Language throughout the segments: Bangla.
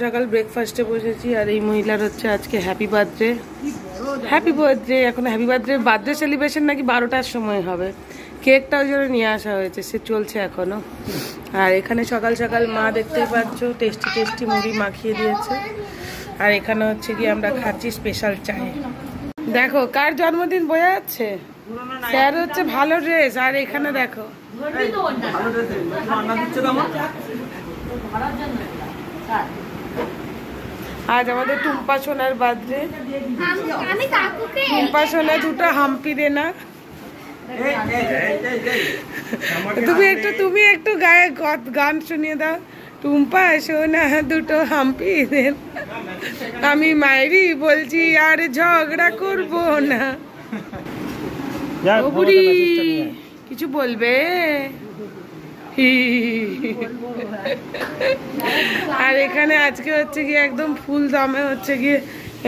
সকাল ব্রেকফাস্টে বসেছি আর এই মহিলার হচ্ছে আজকে হ্যাপি বার্থডে। এখন হ্যাপি বার্থডে সেলিব্রেশন নাকি 12টার সময় হবে। কেকটাও জন্য নিয়ে আসা হয়েছে, সে চলছে এখনো। আর এখানে সকাল সকাল মা দেখতেই পাচ্ছ টেস্টি টেস্টি মুড়ি মাখিয়ে দিয়েছে। আর এখানে হচ্ছে কি আমরা খাচ্ছি স্পেশাল চায়। দেখো কার জন্মদিন বোঝা যাচ্ছে, স্যার হচ্ছে ভালো ড্রেস। আর এখানে দেখো আজ আমাদের টুম্পা সোনার বার্থডে। টুম্পা সোনা দুটো হাম্পি দে না। তুমি একটু গায়ে গান শুনিয়ে দাও। টুম্পা সোনা দুটো হাম্পি দেন, আমি মায়েরি বলছি আর ঝগড়া করবো না। ও বুড়ি কিছু বলবে? আর এখানে আজকে হচ্ছে কি একদম ফুল দমে হচ্ছে কি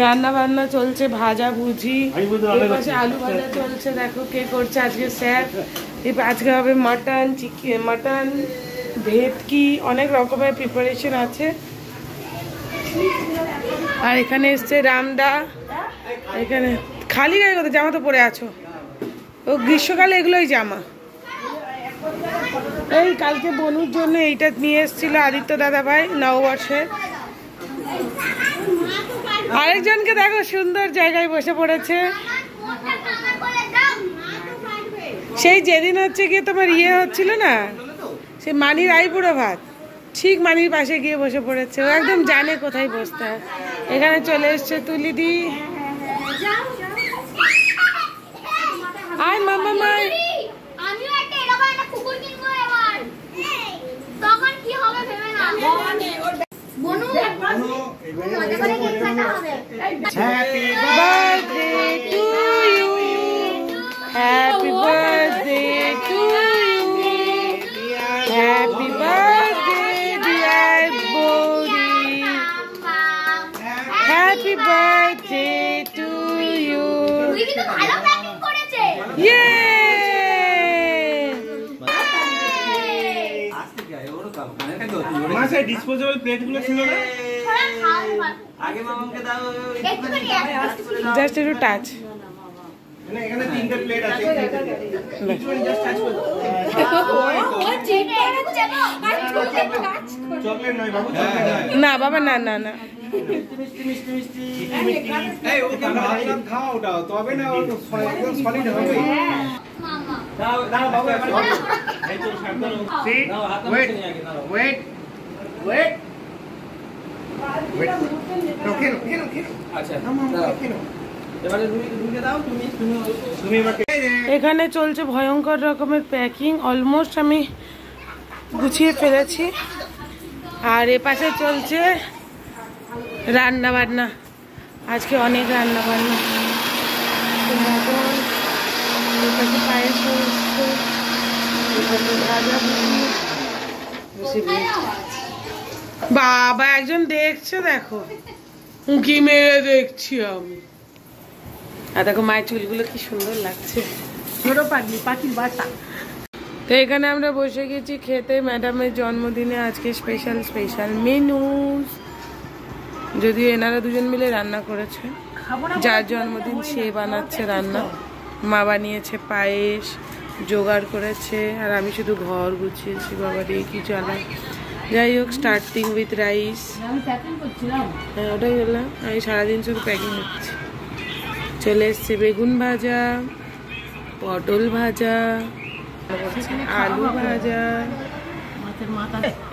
রান্না বান্না চলছে, ভাজা ভুজি, আলু ভাজা চলছে। দেখো কে করছে আজকে, স্যার। আজকে হবে মাটন, চিকেন, মাটন, ভেটকি, অনেক রকমের প্রিপারেশন আছে। আর এখানে এসছে রামদা। এখানে খালি গায়ে কোথায়, জামা তো পরে আছো? ও গ্রীষ্মকালে এগুলোই জামা। এই কালকে বনুর জন্য এইটা নিয়ে এসেছিল আদিত্য দাদা ভাই নববর্ষে। আরেকজনকে দেখো সুন্দর জায়গায় বসে পড়েছে। সেই যেদিন হচ্ছে গিয়ে তোমার ইয়ে হচ্ছিল না, সে মানির আইবুড়ো ভাত, ঠিক মানির পাশে গিয়ে বসে পড়েছে। ও একদম জানে কোথায় বসতে হয়। এখানে চলে এসছে তুলিদি। আয় মামা মাই। Happy birthday to you. Happy birthday to you. Happy birthday dear Bodi. Happy birthday to you. Yay! Disposable plate গুলো ছিল না আগে মামাকে দাও, জাস্ট একটু টাচ। না এখানে তিনটা প্লেট আছে, জাস্ট টাচ করো। ও চিন্তা হচ্ছে না, চকলেট নয় বাবু, চকলেট নয়। না বাবা, না না না, মিষ্টি মিষ্টি মিষ্টি। এই ওকে ভালো খাও ওটাও, তবে না ও একদম সলিড হবে। মামা দাও দাও বাবু, এই তো সাবধান। Sit, wait wait wait wait. Okay okay okay, আচ্ছা এবারে রুইকে দাও। তুমি আমাকে। এখানে চলছে ভয়ঙ্কর রকমের প্যাকিং। অলমোস্ট আমি গুছিয়ে ফেলেছি। আর এ পাশে চলছে রান্না বান্না। আজকে অনেক রান্না বান্না। মটন, এ পাশে পায়েস হচ্ছে, এ পাশে ভাজা ভুজি। বাবা একজন দেখছে, দেখো উঁকি মেরে দেখছি আমি। আর দেখো মায়ের চুলগুলো কি সুন্দর লাগছে, ছোট পাখি, পাখির বাসা। তো এখানে আমরা বসে গেছি খেতে। ম্যাডামের জন্মদিনে আজকে স্পেশাল স্পেশাল মেনু। যদিও এনারা দুজন মিলে রান্না করেছে, যার জন্মদিন সে বানাচ্ছে রান্না। মা বানিয়েছে পায়েস, জোগাড় করেছে, আর আমি শুধু ঘর গুছিয়েছি। বাবা দিয়ে কি চালাই। যাই হোক, স্টার্টিং উইথ রাইস। হ্যাঁ ওটাই বললাম, আমি সারাদিন শুধু প্যাকিং হচ্ছে। চলে এসছে বেগুন ভাজা, পটল ভাজা, আলু ভাজা।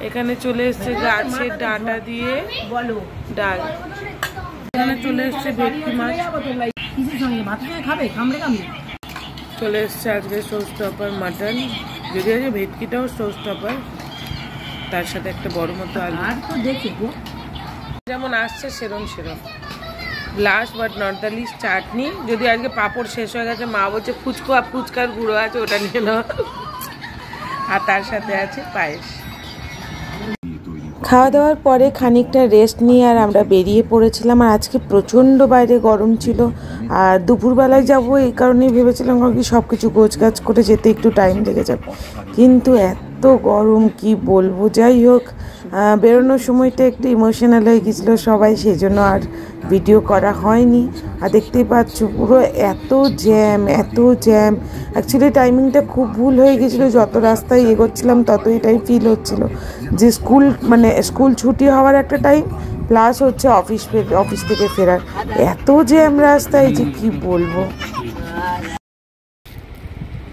এখানে চলে এসছে গাছের ডাঁটা দিয়ে ডাল। এখানে চলে এসছে ভেটকি মাছ। চলে এসছে আজকে শো স্টপার মাটন। যদি আজকে ভেটকিটাও শো স্টপার, তার সাথে একটা বড় মতো আলু। যেমন আসছে সেরম সেরম। Last but not the least chutney. যদি আজকে পাঁপড় শেষ হয়ে গেছে, মা বলছে ফুচকার গুঁড়ো আছে, ওটা নিয়ে নাও। আর তার সাথে আছে পায়েস। খাওয়া দাওয়ার পরে খানিকটা রেস্ট নিয়ে আর আমরা বেরিয়ে পড়েছিলাম। আর আজকে প্রচণ্ড বাইরে গরম ছিল, আর দুপুরবেলায় যাব এই কারণেই ভেবেছিলাম, কারণ কি সব কিছু গোছগাছ করে যেতে একটু টাইম লেগে যাবে। কিন্তু এত গরম কি বলবো। যাই হোক, বেরোনোর সময়টা একটু ইমোশনাল হয়ে গেছিলো সবাই, সেই জন্য আর ভিডিও করা হয়নি। আর দেখতেই পাচ্ছ পুরো এত জ্যাম। অ্যাকচুয়ালি টাইমিংটা খুব ভুল হয়ে গেছিলো, যত রাস্তায় এগোচ্ছিলাম তত এটাই ফিল হচ্ছিলো যে স্কুল ছুটি হওয়ার একটা টাইম, প্লাস হচ্ছে অফিস থেকে ফেরার এত জ্যাম রাস্তায় যে কি বলবো।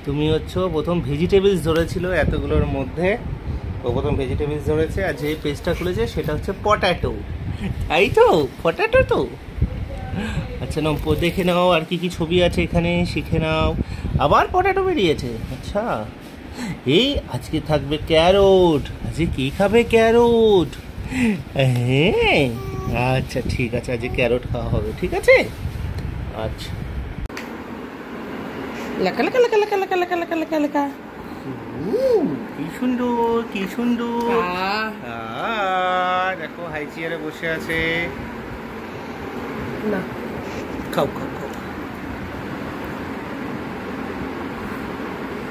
তুমি হচ্ছে প্রথম ভেজিটেবলস ধরেছিল এতগুলোর মধ্যে, ও প্রথম ভেজিটেবলস ধরেছে, আর যে পেজটা খুলেছে সেটা হচ্ছে পটাটো। তাই তো, পটাটো তো। আচ্ছা নাও দেখে নাও আর কি কি ছবি আছে এখানে, শিখে নাও। আবার পটাটো বেরিয়েছে। আচ্ছা এই আজকে থাকবে ক্যারোট। আজকে কি খাবে? ক্যারোট। হ্যাঁ আচ্ছা ঠিক আছে, আজকে ক্যারোট খাওয়া হবে, ঠিক আছে। আচ্ছা লেখা লেখা লেখা লেখা লেখা লেখা লেখা লেখা লেখা। কি সুন্দর, কি সুন্দর। দেখো হাই চেয়ারে বসে আছে। না খাও খাও খাও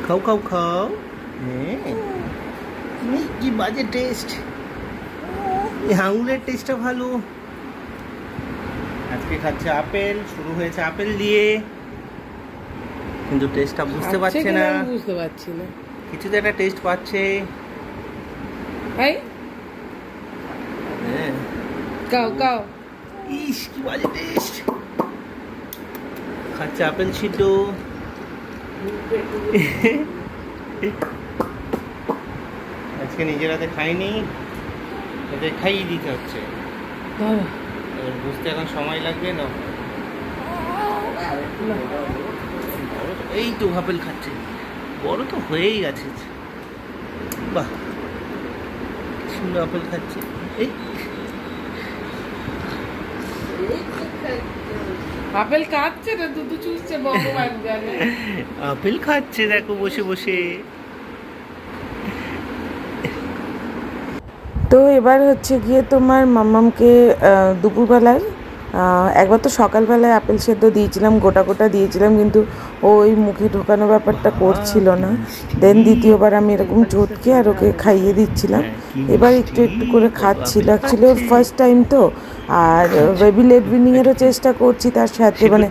খাও খাও খাও। কি বাজে টেস্ট, আঙুলের টেস্টটা ভালো। আজকে খাচ্ছে আপেল, শুরু হয়েছে আপেল দিয়ে, কিন্তু টেস্টটা বুঝতে পারছে না। বুঝতে পারছি না, কিছু তো একটা টেস্ট পাচ্ছে। কাও ইস কি বাজে টেস্ট। খাচ্ছে আপেল ছিল। আজকে নিজের হাতে খাইনি, এদের খাইয়ে দিতে হচ্ছে। বুঝতে এখন সময় লাগবে না। এই তো আপেল খাচ্ছে, বড় তো হয়েই গেছে। বাহ সুন্দর আপেল খাচ্ছে। এই আপেল খাচ্ছে না, দুধ চুষছে, ভগবান জানে। আপেল খাচ্ছে দেখো বসে বসে। তো এবার হচ্ছে গিয়ে তোমার মাম্মামকে দুপুরবেলায় একবার তো সকালবেলায় আপেল সেদ্ধ দিয়েছিলাম, গোটা দিয়েছিলাম, কিন্তু ওই মুখে ঢোকানো ব্যাপারটা করছিল না। দেন দ্বিতীয়বার আমি এরকম চটকে আর ওকে খাইয়ে দিচ্ছিলাম। এবার একটু করে খাচ্ছিল। অ্যাকচুয়ালি ওর ফার্স্ট টাইম তো, আর বেবি লেড উইনিংয়েরও চেষ্টা করছি, তার সাথে মানে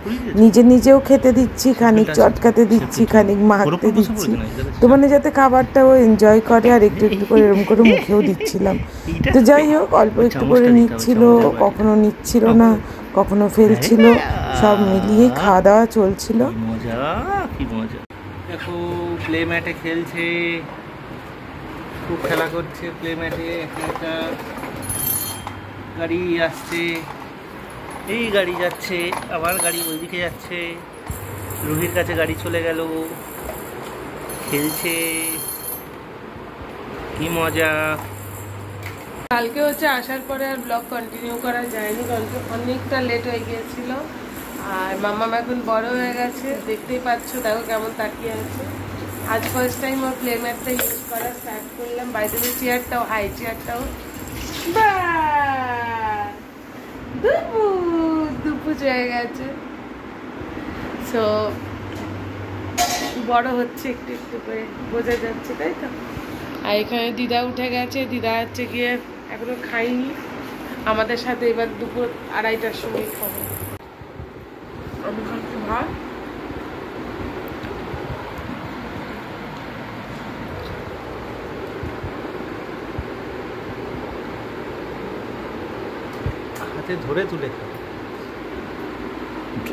নিজেও খেতে দিচ্ছি, খানিক চটকাতে দিচ্ছি, খানিক মাখতে দিচ্ছি, তো মানে যাতে খাবারটা ও এনজয় করে, আর একটু করে এরকম করে মুখেও দিচ্ছিলাম। তো যাই হোক অল্প একটু করে নিচ্ছিল, কখনো নিচ্ছিল না, কখনো ফেলছিল, সব মিলিয়ে খাওয়া দাওয়া চলছিল। মজা কি মজা। দেখো প্লে ম্যাটে খেলছে, খুব খেলা করছে প্লে ম্যাটে। একটা গাড়ি আসছে, এই গাড়ি যাচ্ছে, আবার গাড়ি ওইদিকে যাচ্ছে। রুহির কাছে গাড়ি চলে গেল, খেলছে, কি মজা। কালকে হচ্ছে আসার পরে আর ব্লগ কন্টিনিউ করা যায়নি, কালকে অনেকটা লেট হয়ে গিয়েছিল। আর মাম্মাম এখন বড় হয়ে গেছে, দেখতেই পাচ্ছ, দেখো কেমন তাকিয়ে আছে। আজ ফার্স্ট টাইম ওর প্লে ম্যাটটা ইউজ করা স্টার্ট করলাম। বাইরে চেয়ারটাও, হাই চেয়ারটাও। দুপুর হয়ে গেছে, সো বড় হচ্ছে একটু একটু করে, বোঝা যাচ্ছে, তাই তো। আর এখানে দিদা উঠে গেছে, দিদা হচ্ছে গিয়ে এখনো খাইনি, আমাদের সাথে এবার দুপুর 2:30টার সময় খাবো। আমি খাচ্ছি ভাত, হাতে ধরে তুলে খাও।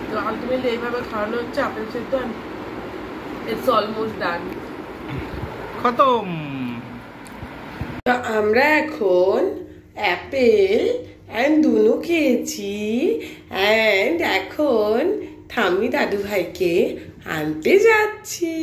তো আলটিমেটলি এইভাবে খাওয়ানো হচ্ছে আপেল সেদ্ধ। ইটস অলমোস্ট ডান, খতম। আমরা এখন অ্যাপেল অ্যান্ড দুনু খেয়েছি, অ্যান্ড এখন ঠাম্মি দাদু ভাইকে আনতে যাচ্ছি।